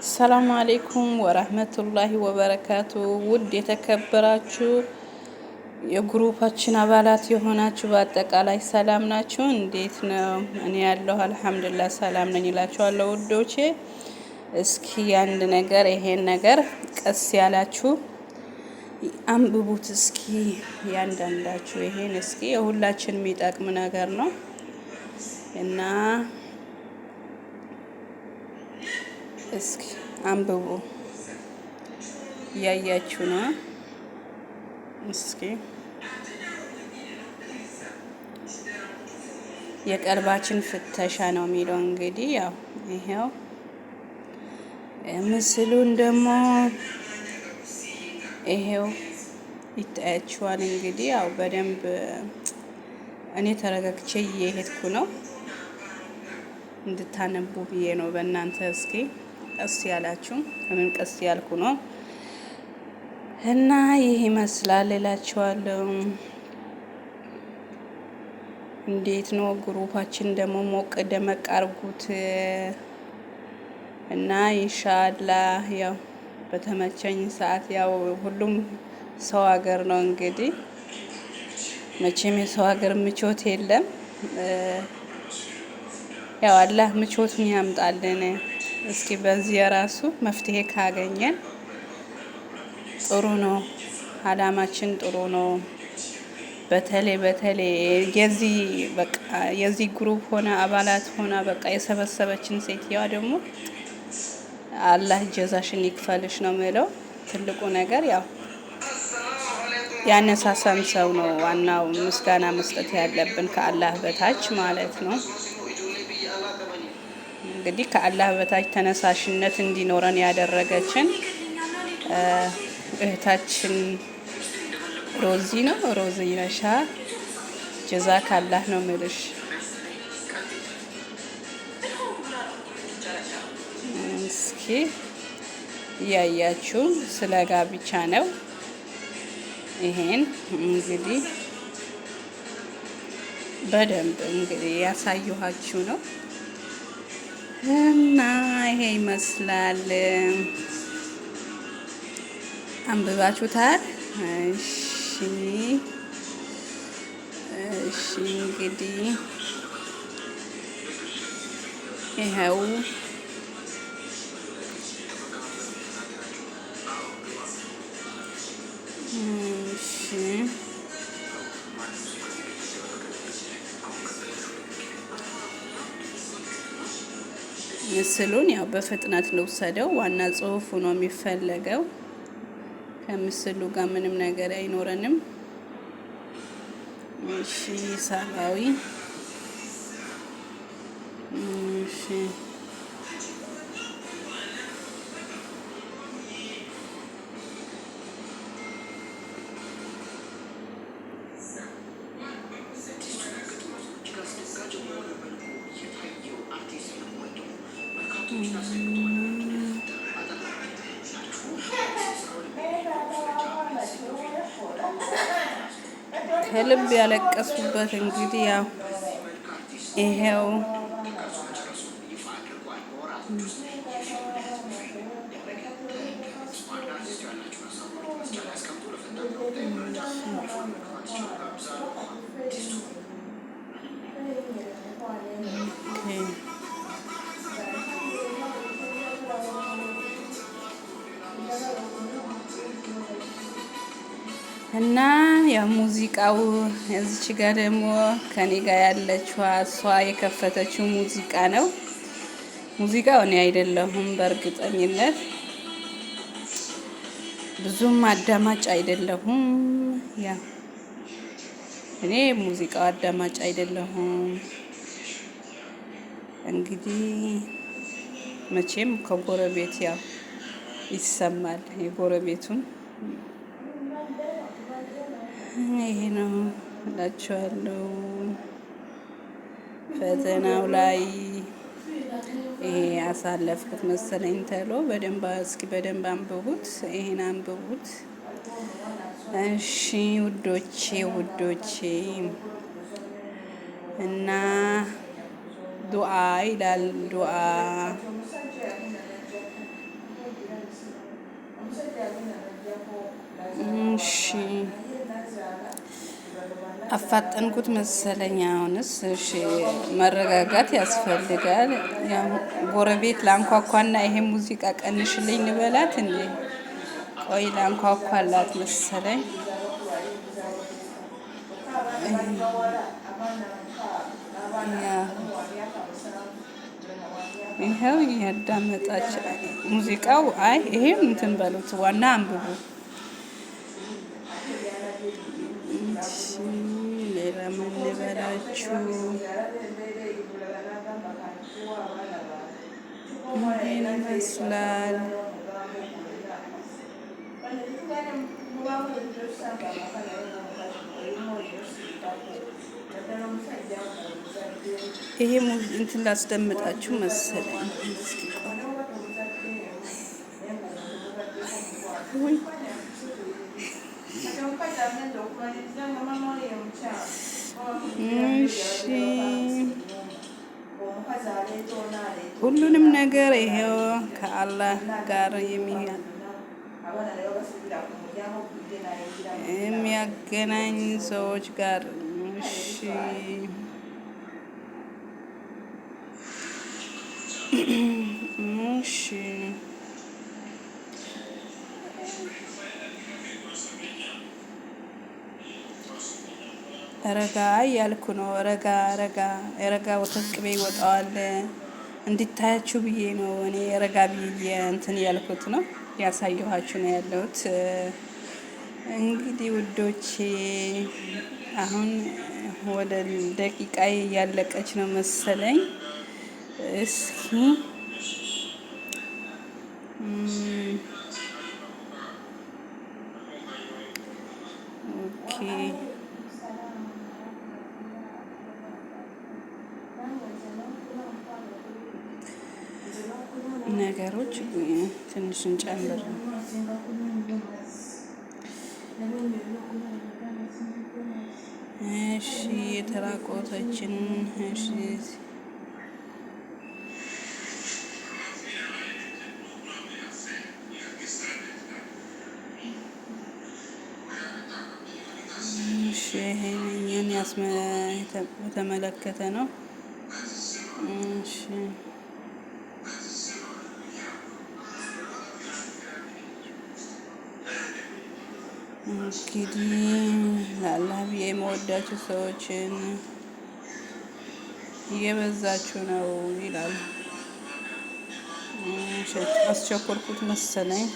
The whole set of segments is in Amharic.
ሰላም አሌይኩም ወራህመቱላሂ ወበረካቱ። ውድ የተከበራችሁ የግሩፓችን አባላት የሆናችሁ በአጠቃላይ ሰላም ናችሁ? እንዴት ነው? እኔ ያለሁ አልሐምዱሊላህ ሰላም ነኝ እላችኋለሁ ውዶቼ። እስኪ አንድ ነገር ይሄን ነገር ቀስ ያላችሁ አንብቡት እስኪ ያንዳንዳችሁ ይሄን እስኪ የሁላችን የሚጠቅም ነገር ነው እና እስኪ አንብቡ። እያያችሁ ነው። እስኪ የቀልባችን ፍተሻ ነው የሚለው እንግዲህ ያው ይሄው ምስሉን ደግሞ ይሄው ይታያችኋል። እንግዲህ ያው በደንብ እኔ ተረጋግቼ እየሄድኩ ነው እንድታነቡ ብዬ ነው በእናንተ። እስኪ ቀስ ያላችሁ ምን ቀስ ያልኩ ነው እና ይህ ይመስላል እላችኋለሁ። እንዴት ነው ግሩፓችን ደግሞ ሞቅ ደመቅ አርጉት እና ኢንሻአላህ ያው በተመቸኝ ሰዓት ያው ሁሉም ሰው ሀገር ነው እንግዲህ መቼም የሰው ሀገር ምቾት የለም። ያው አላህ ምቾቱን ያምጣልን። እስኪ በዚህ የራሱ መፍትሄ ካገኘን ጥሩ ነው። አላማችን ጥሩ ነው። በተለይ የዚህ ግሩፕ ሆነ አባላት ሆነ በቃ የሰበሰበችን ሴትየዋ ደግሞ አላህ ጀዛሽን ይክፈልሽ ነው የምለው። ትልቁ ነገር ያው ያነሳሳን ሰው ነው ዋናው ምስጋና መስጠት ያለብን ከአላህ በታች ማለት ነው። እንግዲህ ከአላህ በታች ተነሳሽነት እንዲኖረን ያደረገችን እህታችን ሮዚ ነው። ሮዚ ነሻ ጀዛ ካላህ ነው ምልሽ። እስኪ እያያችሁ ስለ ጋብቻ ነው ይሄን እንግዲህ በደንብ እንግዲህ ያሳየኋችሁ ነው እና ይሄ ይመስላል። አንብባችሁታል? እሺ እንግዲህ ይኸው ምስሉን ያው በፍጥነት ልውሰደው። ዋና ጽሁፉ ነው የሚፈለገው። ከምስሉ ጋር ምንም ነገር አይኖረንም። እሺ ሳባዊ እሺ ከልብ ያለቀሱበት እንግዲህ ያው ይሄው እና ያው ሙዚቃው እዚች ጋር ደግሞ ከኔ ጋር ያለችው እሷ የከፈተችው ሙዚቃ ነው። ሙዚቃው እኔ አይደለሁም በእርግጠኝነት ብዙም አዳማጭ አይደለሁም። ያው እኔ ሙዚቃው አዳማጭ አይደለሁም። እንግዲህ መቼም ከጎረቤት ያው ይሰማል የጎረቤቱን ይሄ ነው እላችኋለሁ። ፈተናው ላይ ይሄ ያሳለፍኩት መሰለኝ ተሎ በደንብ እስኪ በደንብ አንብቡት። ይሄን አንብቡት እሺ ውዶቼ እና ዱዓ ይላል ዱዓ አፋጠንኩት መሰለኝ። አሁንስ እሺ መረጋጋት ያስፈልጋል። ያው ጎረቤት ላንኳኳና ይሄ ሙዚቃ ቀንሽልኝ ልበላት እንዴ? ቆይ ላንኳኳላት መሰለኝ። ይኸው እያዳመጣች ሙዚቃው። አይ ይሄም እንትን በሉት ዋና አንብቡ። ሌላ ምን ልበላችሁ? ይሄን ይመስላል። ይሄ እንትን ላስደምጣችሁ መሰለኝ። እሺ ሁሉንም ነገር ይሄው ከአላህ ጋር የሚያገናኝ ሰዎች ጋር እሺ እሺ ረጋ እያልኩ ነው። ረጋ ወተት ቅቤ ይወጣዋል እንዲታያችሁ ብዬ ነው እኔ ረጋ ብዬ እንትን ያልኩት ነው ያሳየኋችሁ ነው ያለሁት። እንግዲህ ውዶቼ አሁን ወደ ደቂቃዬ እያለቀች ነው መሰለኝ። እስኪ ኦኬ ነገሮች ትንሽ እንጨምር። እሺ የተራቆተችን እሺ ይሄን የተመለከተ ነው። እሺ እንግዲህ ለአላህ ብዬ የመወዳችሁ ሰዎችን እየበዛችሁ ነው ይላል። አስቸኮልኩት መሰለኝ።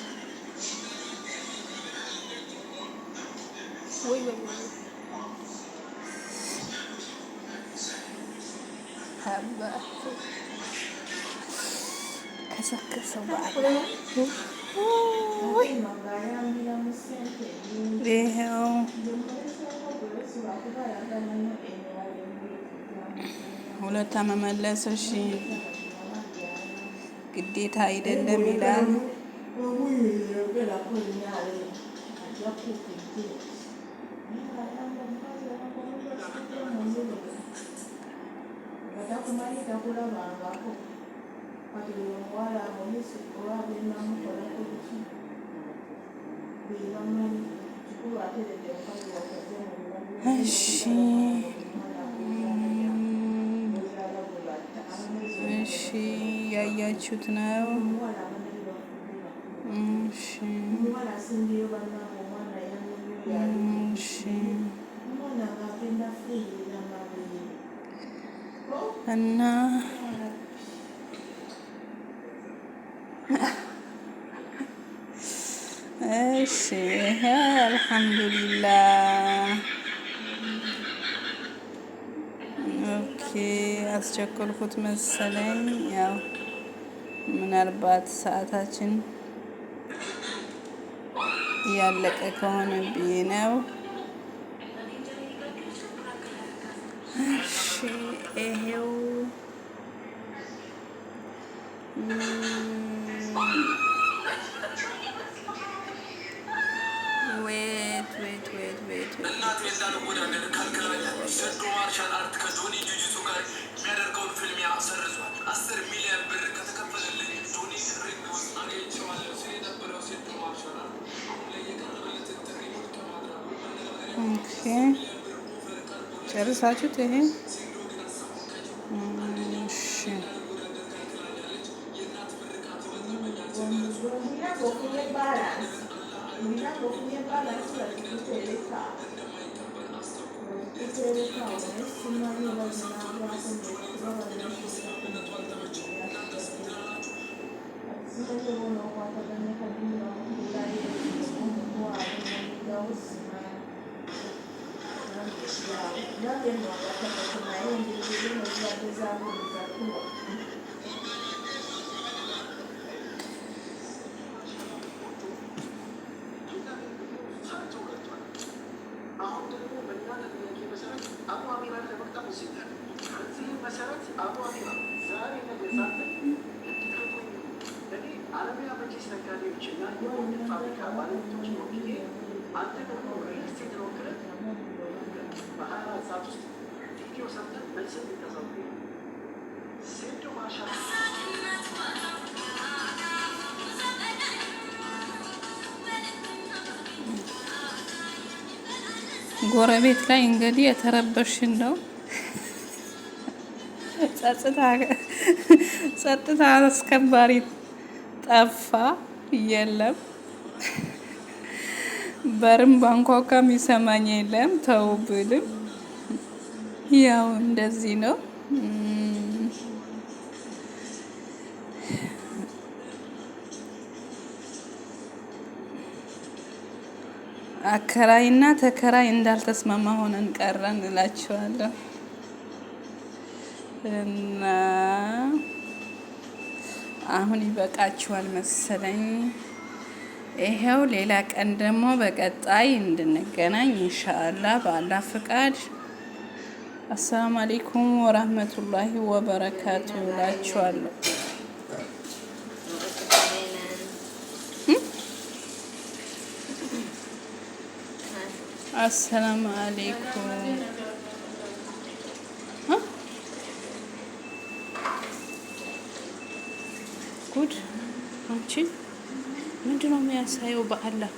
ከሰከሰው ይኸው ሁለታ መመለስ እሺ ግዴታ አይደለም ይላል። እሺ እሺ ያያችሁት ነው። እሺ እሺ እና እሺ አልሐምዱሊላህ። ኦኬ አስቸኮልኩት መሰለኝ። ያው ምናልባት ሰዓታችን እያለቀ ከሆነ ብዬ ነው። እሺ ይሄው ማርሻል አርት ከጆኒ ጁጁቱ ጋር የሚያደርገውን ፊልሚያ ሰርዟል። 10 ሚሊዮን ብር ከተከፈለልኝ ጆኒ ሪንግ ውስጥ አገኝቼዋለሁ ሲል የነበረው ሴት ማርሻል አርት አሁን ላይ የቀረበለትን ጥሪ ከማድረጉ ጨርሳችሁት ይሄ እሺ ጎረቤት ላይ እንግዲህ የተረበሽን ነው። ጸጥታ አስከባሪ ጠፋ፣ የለም። በርም ባንኳኳ የሚሰማኝ የለም። ተው ብልም ያው እንደዚህ ነው። አከራይና ተከራይ እንዳልተስማማ ሆነን ቀረን እላችኋለሁ። እና አሁን ይበቃችኋል መሰለኝ። ይሄው ሌላ ቀን ደግሞ በቀጣይ እንድንገናኝ ኢንሻአላህ በአላህ ፍቃድ። አሰላሙ አለይኩም ወራህመቱላሂ ወበረካቱ እላችኋለሁ። አሰላሙ አለይኩም ጉድ አንቺ ምንድነው የሚያሳየው? በአላህ